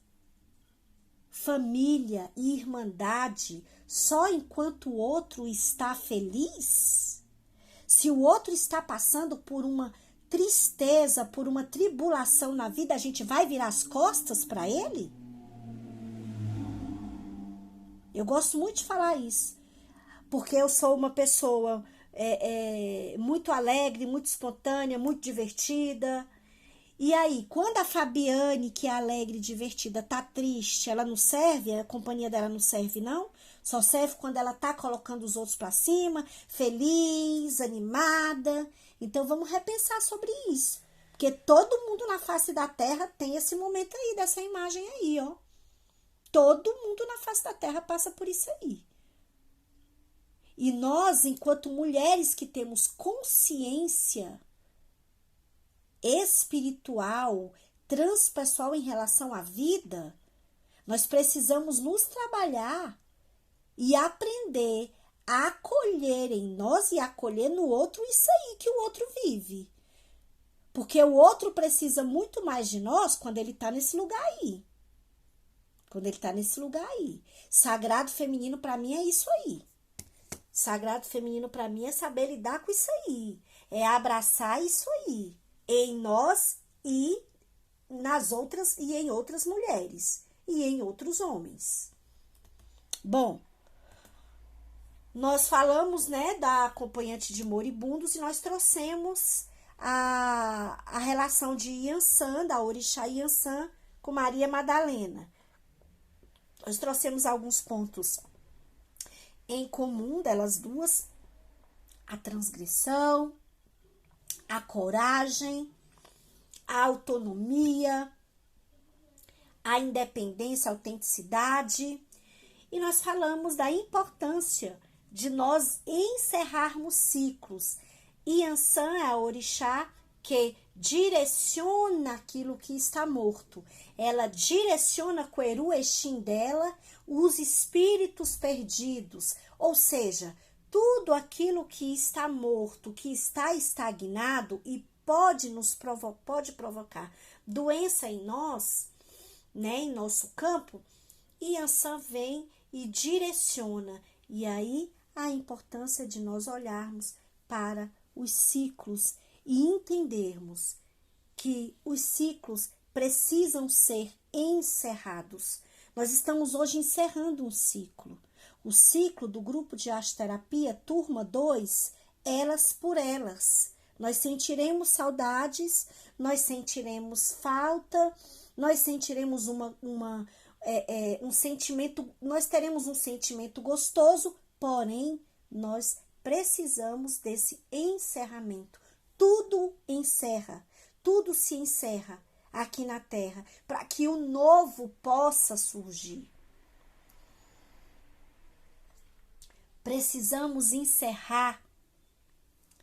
S1: família e irmandade só enquanto o outro está feliz? Se o outro está passando por uma tristeza, por uma tribulação na vida, a gente vai virar as costas para ele? Eu gosto muito de falar isso, porque eu sou uma pessoa muito alegre, muito espontânea, muito divertida. E aí, quando a Fabiane, que é alegre e divertida, tá triste, ela não serve, a companhia dela não serve, não? Só serve quando ela tá colocando os outros para cima, feliz, animada. Então vamos repensar sobre isso. Porque todo mundo na face da terra tem esse momento aí, dessa imagem aí, ó. Todo mundo na face da terra passa por isso aí. E nós, enquanto mulheres que temos consciência espiritual, transpessoal em relação à vida, nós precisamos nos trabalhar e aprender a acolher em nós e acolher no outro isso aí que o outro vive. Porque o outro precisa muito mais de nós quando ele está nesse lugar aí. Quando ele está nesse lugar aí. Sagrado feminino para mim é isso aí. Sagrado feminino para mim é saber lidar com isso aí. É abraçar isso aí. Em nós e nas outras e em outras mulheres. E em outros homens. Bom, nós falamos, né, da acompanhante de moribundos e nós trouxemos a relação de Yansan, da orixá Yansan, com Maria Madalena. Nós trouxemos alguns pontos em comum delas duas: a transgressão, a coragem, a autonomia, a independência, a autenticidade. E nós falamos da importância de nós encerrarmos ciclos. Yansan é a orixá que direciona aquilo que está morto. Ela direciona com o Eru Exim dela os espíritos perdidos, ou seja, tudo aquilo que está morto, que está estagnado e pode provocar doença em nós, né, em nosso campo. Yansan vem e direciona. E aí a importância de nós olharmos para os ciclos e entendermos que os ciclos precisam ser encerrados. Nós estamos hoje encerrando um ciclo. O ciclo do grupo de arte-terapia, turma 2, Elas por Elas. Nós sentiremos saudades, nós sentiremos falta, nós sentiremos um sentimento, nós teremos um sentimento gostoso, porém, nós precisamos desse encerramento. Tudo encerra, tudo se encerra aqui na Terra, para que o novo possa surgir. Precisamos encerrar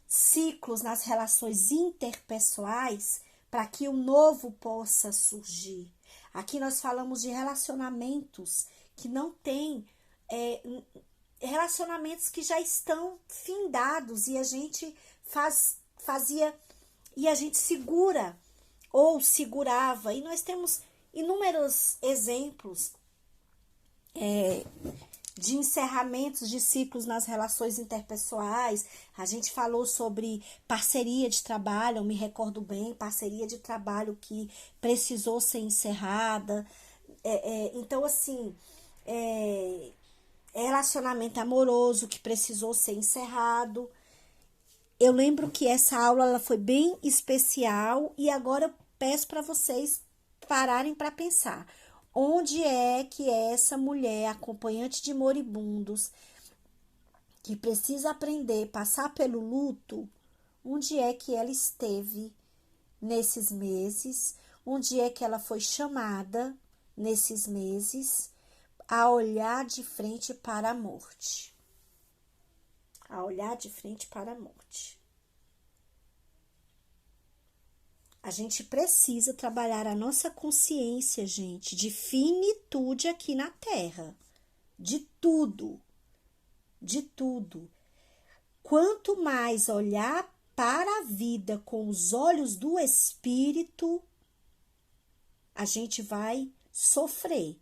S1: ciclos nas relações interpessoais para que o novo possa surgir. Aqui nós falamos de relacionamentos que não têm, relacionamentos que já estão findados e a gente fazia e a gente segura ou segurava. E nós temos inúmeros exemplos de encerramentos de ciclos nas relações interpessoais. A gente falou sobre parceria de trabalho, eu me recordo bem, parceria de trabalho que precisou ser encerrada. Então, assim, relacionamento amoroso que precisou ser encerrado. Eu lembro que essa aula ela foi bem especial e agora eu peço para vocês pararem para pensar. Onde é que essa mulher, acompanhante de moribundos, que precisa aprender, passar pelo luto, onde é que ela esteve nesses meses? Onde é que ela foi chamada nesses meses a olhar de frente para a morte? A olhar de frente para a morte. A gente precisa trabalhar a nossa consciência, gente, de finitude aqui na Terra. De tudo. De tudo. Quanto mais olhar para a vida com os olhos do espírito, a gente vai sofrer.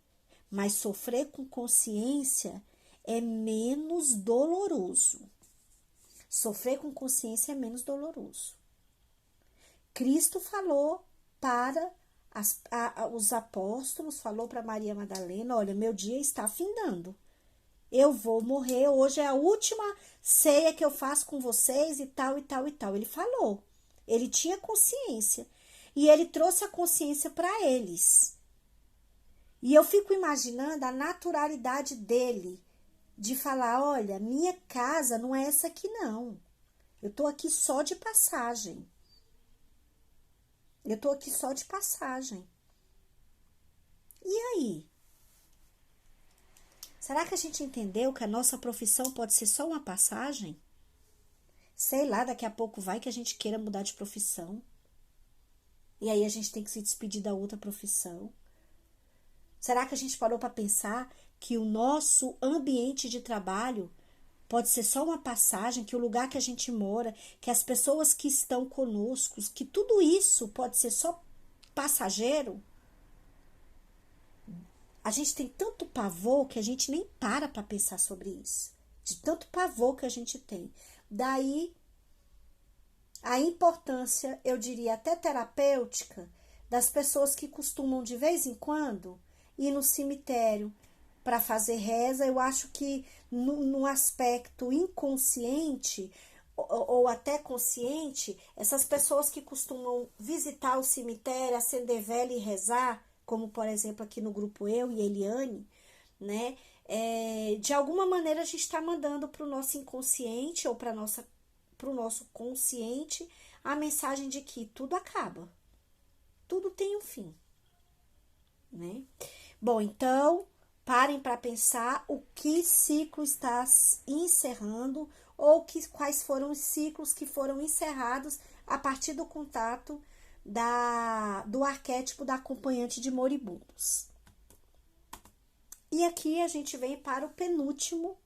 S1: Mas sofrer com consciência é menos doloroso. Sofrer com consciência é menos doloroso. Cristo falou para os apóstolos, falou para Maria Madalena: olha, meu dia está findando. Eu vou morrer, hoje é a última ceia que eu faço com vocês e tal, e tal, e tal. Ele falou, ele tinha consciência. E ele trouxe a consciência para eles. E eu fico imaginando a naturalidade dele de falar, olha, minha casa não é essa aqui não. Eu tô aqui só de passagem. Eu tô aqui só de passagem. E aí? Será que a gente entendeu que a nossa profissão pode ser só uma passagem? Sei lá, daqui a pouco vai que a gente queira mudar de profissão. E aí a gente tem que se despedir da outra profissão. Será que a gente parou para pensar que o nosso ambiente de trabalho pode ser só uma passagem, que o lugar que a gente mora, que as pessoas que estão conosco, que tudo isso pode ser só passageiro? A gente tem tanto pavor que a gente nem para pensar sobre isso. De tanto pavor que a gente tem. Daí a importância, eu diria até terapêutica, das pessoas que costumam de vez em quando ir no cemitério para fazer reza. Eu acho que no aspecto inconsciente ou até consciente, essas pessoas que costumam visitar o cemitério, acender vela e rezar, como por exemplo aqui no grupo eu e Eliane, né? De alguma maneira a gente está mandando para o nosso inconsciente ou para o nosso consciente a mensagem de que tudo acaba, tudo tem um fim, né? Bom, então parem para pensar o que ciclo está encerrando ou quais foram os ciclos que foram encerrados a partir do contato do arquétipo da acompanhante de moribundos. E aqui a gente vem para o penúltimo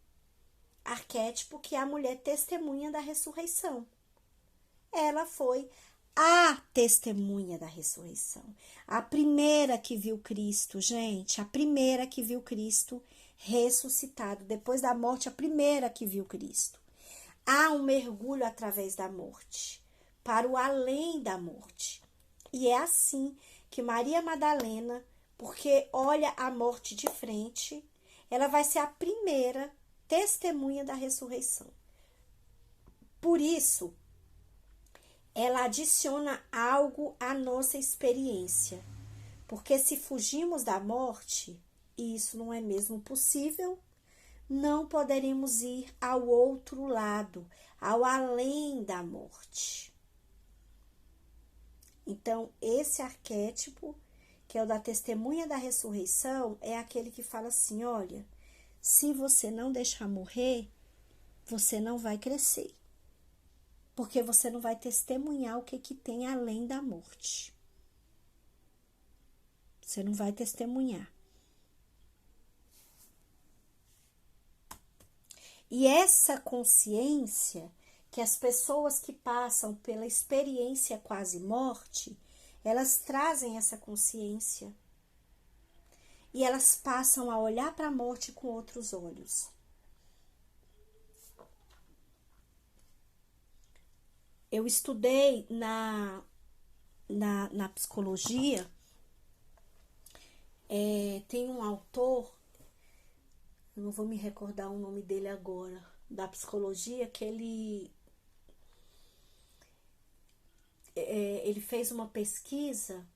S1: arquétipo, que é a mulher testemunha da ressurreição. Ela foi a testemunha da ressurreição. A primeira que viu Cristo, gente, a primeira que viu Cristo ressuscitado. Depois da morte, a primeira que viu Cristo. Há um mergulho através da morte, para o além da morte. E é assim que Maria Madalena, porque olha a morte de frente, ela vai ser a primeira testemunha da ressurreição. Por isso, ela adiciona algo à nossa experiência. Porque se fugimos da morte, e isso não é mesmo possível, não poderemos ir ao outro lado, ao além da morte. Então, esse arquétipo, que é o da testemunha da ressurreição, é aquele que fala assim, olha, se você não deixar morrer, você não vai crescer. Porque você não vai testemunhar o que tem além da morte. Você não vai testemunhar. E essa consciência que as pessoas que passam pela experiência quase morte, elas trazem essa consciência. E elas passam a olhar para a morte com outros olhos. Eu estudei na psicologia, tem um autor, eu não vou me recordar o nome dele agora, da psicologia, que ele fez uma pesquisa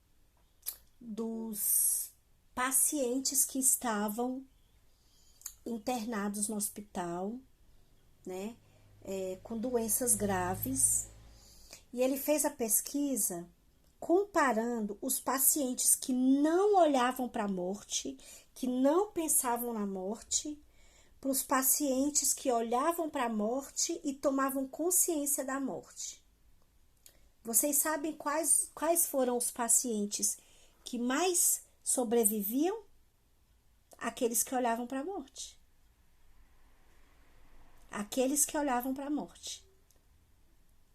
S1: dos pacientes que estavam internados no hospital, né, com doenças graves. E ele fez a pesquisa comparando os pacientes que não olhavam para a morte, que não pensavam na morte, para os pacientes que olhavam para a morte e tomavam consciência da morte. Vocês sabem quais foram os pacientes que mais sobreviviam? Aqueles que olhavam para a morte. Aqueles que olhavam para a morte.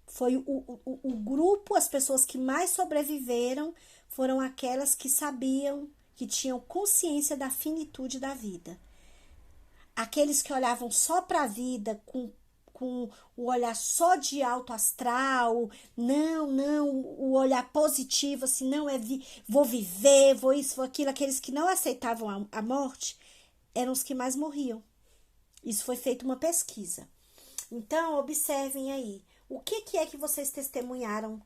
S1: Foi o grupo, as pessoas que mais sobreviveram foram aquelas que sabiam, que tinham consciência da finitude da vida. Aqueles que olhavam só para a vida com o olhar só de alto astral, não, o olhar positivo, assim, não vou viver, vou isso, vou aquilo, aqueles que não aceitavam a morte, eram os que mais morriam. Isso foi feita uma pesquisa. Então, observem aí, o que é que vocês testemunharam?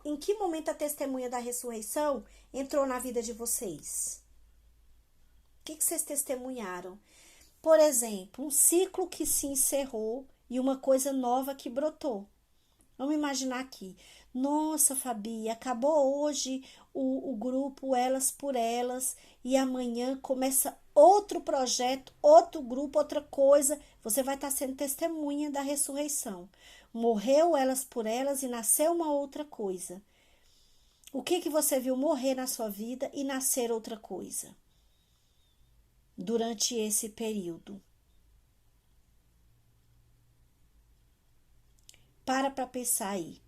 S1: Em que momento a testemunha da ressurreição entrou na vida de vocês? que vocês testemunharam? Por exemplo, um ciclo que se encerrou e uma coisa nova que brotou. Vamos imaginar aqui. Nossa, Fabi, acabou hoje o grupo Elas por Elas e amanhã começa outro projeto, outro grupo, outra coisa. Você vai estar sendo testemunha da ressurreição. Morreu Elas por Elas e nasceu uma outra coisa. O que você viu morrer na sua vida e nascer outra coisa durante esse período? Para pensar aí.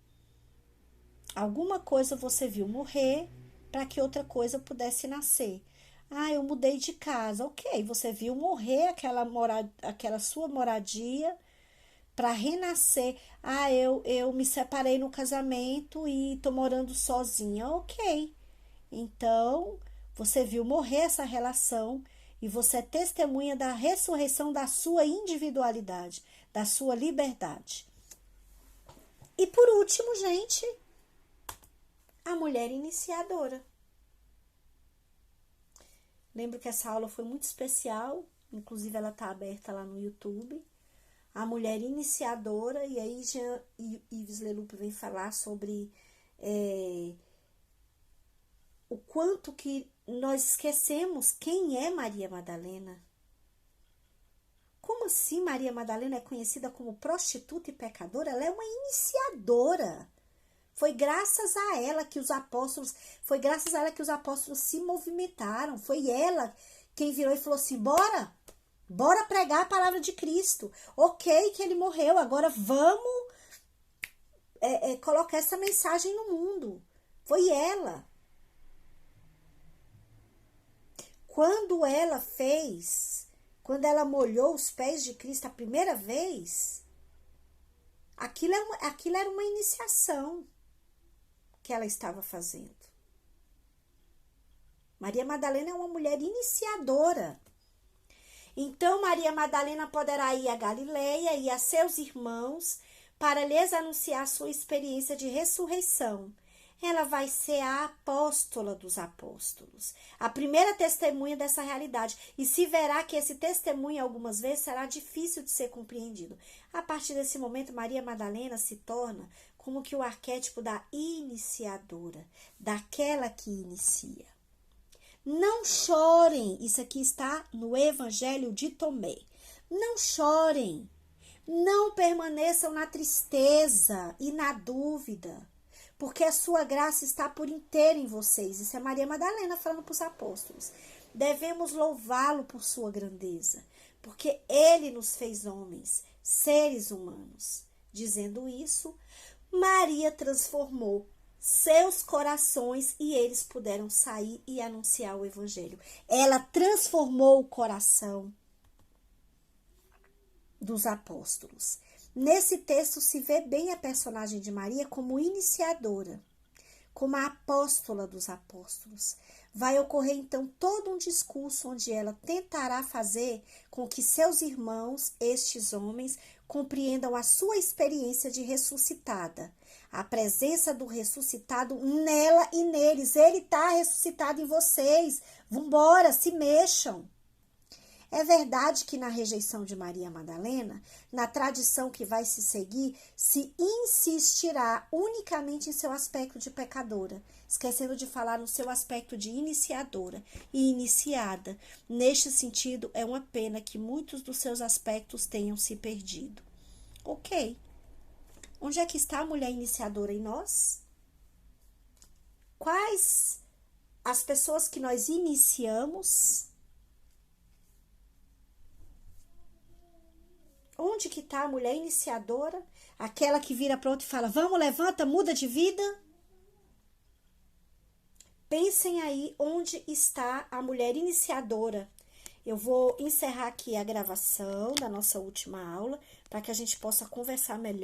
S1: Alguma coisa você viu morrer para que outra coisa pudesse nascer. Ah, eu mudei de casa. Ok, você viu morrer aquela sua moradia para renascer. Ah, eu me separei no casamento e tô morando sozinha. Ok, então você viu morrer essa relação e você é testemunha da ressurreição da sua individualidade, da sua liberdade. E por último, gente, a mulher iniciadora. Lembro que essa aula foi muito especial, inclusive ela está aberta lá no YouTube. A mulher iniciadora, e aí Yves Leloup vem falar sobre o quanto que nós esquecemos quem é Maria Madalena. Como assim Maria Madalena é conhecida como prostituta e pecadora? Ela é uma iniciadora. Foi graças a ela que os apóstolos se movimentaram. Foi ela quem virou e falou assim: bora pregar a palavra de Cristo. Ok, que ele morreu, agora vamos colocar essa mensagem no mundo. Foi ela. Quando ela molhou os pés de Cristo a primeira vez, aquilo era uma iniciação que ela estava fazendo. Maria Madalena é uma mulher iniciadora. Então, Maria Madalena poderá ir a Galileia e a seus irmãos para lhes anunciar sua experiência de ressurreição. Ela vai ser a apóstola dos apóstolos, a primeira testemunha dessa realidade. E se verá que esse testemunho algumas vezes será difícil de ser compreendido. A partir desse momento, Maria Madalena se torna como que o arquétipo da iniciadora, daquela que inicia. Não chorem, isso aqui está no Evangelho de Tomé. Não chorem, não permaneçam na tristeza e na dúvida, porque a sua graça está por inteiro em vocês. Isso é Maria Madalena falando para os apóstolos. Devemos louvá-lo por sua grandeza, porque ele nos fez homens, seres humanos. Dizendo isso, Maria transformou seus corações e eles puderam sair e anunciar o evangelho. Ela transformou o coração dos apóstolos. Nesse texto se vê bem a personagem de Maria como iniciadora, como a apóstola dos apóstolos. Vai ocorrer então todo um discurso onde ela tentará fazer com que seus irmãos, estes homens, compreendam a sua experiência de ressuscitada, a presença do ressuscitado nela e neles. Ele está ressuscitado em vocês. Vambora, se mexam. É verdade que na rejeição de Maria Madalena, na tradição que vai se seguir, se insistirá unicamente em seu aspecto de pecadora, esquecendo de falar no seu aspecto de iniciadora e iniciada. Neste sentido, é uma pena que muitos dos seus aspectos tenham se perdido. Ok. Onde é que está a mulher iniciadora em nós? Quais as pessoas que nós iniciamos? Onde que está a mulher iniciadora? Aquela que vira para outra e fala: vamos, levanta, muda de vida? Pensem aí onde está a mulher iniciadora. Eu vou encerrar aqui a gravação da nossa última aula para que a gente possa conversar melhor.